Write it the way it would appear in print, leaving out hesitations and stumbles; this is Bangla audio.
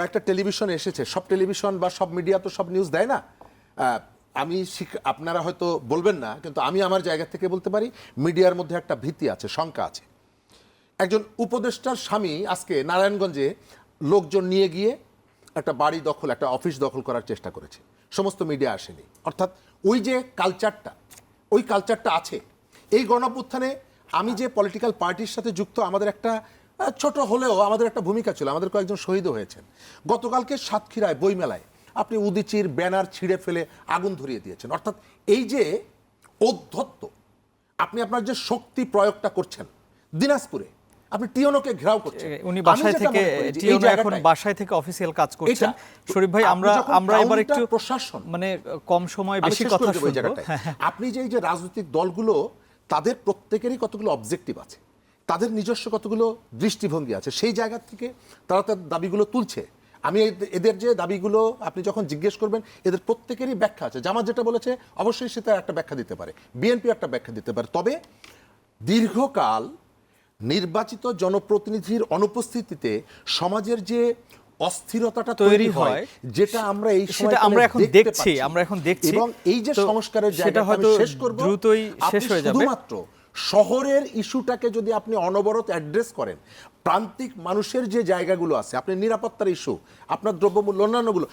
কয়েকটা টেলিভিশন এসেছে, সব টেলিভিশন বা সব মিডিয়া তো সব নিউজ দেয় না। আমি আপনারা হয়তো বলবেন না, কিন্তু আমি আমার জায়গা থেকে বলতে পারি মিডিয়ার মধ্যে একটা ভীতি আছে, শঙ্কা আছে। একজন উপদেষ্টার স্বামী আজকে নারায়ণগঞ্জে লোকজন নিয়ে গিয়ে একটা বাড়ি দখল, একটা অফিস দখল করার চেষ্টা করেছে, সমস্ত মিডিয়া আসেনি। অর্থাৎ ওই যে কালচারটা, ওই কালচারটা আছে। এই গণঅভ্যুত্থানে আমি যে পলিটিক্যাল পার্টির সাথে যুক্ত, আমাদের একটা ছোট হলেও আমাদের একটা ভূমিকা ছিল, আমাদের কয়েকজন শহীদও হয়েছেন। গতকালকে সাতক্ষীরায় বইমেলায় আপনি উদীচীর ব্যানার ছিঁড়ে ফেলে আগুন ধরিয়ে দিয়েছেন। অর্থাৎ এই যে ঔদ্ধত্য, আপনি আপনার যে শক্তি প্রয়োগটা করছেন, দিনাজপুরে আপনি টিওনোকে ঘেরাও করছেন, উনি বাসায় থেকে টিওনো এখন বাসায় থেকে অফিসিয়াল কাজ করছেন। শরীফ ভাই, আমরা এবার একটু প্রশাসন মানে কম সময় বেশি কথা শুনবো। আপনি যে এই যে রাজনৈতিক দলগুলো, তাদের প্রত্যেকেরই কতগুলো অবজেক্টিভ আছে, তাদের নিজস্ব কতগুলো দৃষ্টিভঙ্গি আছে, সেই জায়গা থেকে তারা তাদের দাবিগুলো তুলছে। আমি এদের যে দাবিগুলো আপনি যখন জিজ্ঞেস করবেন, এদের প্রত্যেকেরই ব্যাখ্যা আছে। জামাত যেটা বলেছে অবশ্যই সেটা একটা ব্যাখ্যা দিতে পারে, বিএনপি একটা ব্যাখ্যা দিতে পারে। তবে দীর্ঘকাল নির্বাচিত জনপ্রতিনিধির অনুপস্থিতিতে সমাজের যে অস্থিরতাটা তৈরি হয়, যেটা আমরা এই সময় আমরা এখন দেখছি, এবং এই যে সংস্কারের জায়গাটা আমি শেষ করব, দ্রুতই শেষ হয়ে যাবে। শুধুমাত্র শহরের ইস্যুটাকে যদি আপনি অনবরত অ্যাড্রেস করেন, প্রান্তিক মানুষের যে জায়গাগুলো আছে, আপনি নিরাপত্তার ইস্যু, আপনার দ্রব্যমূল্য, অন্যান্যগুলো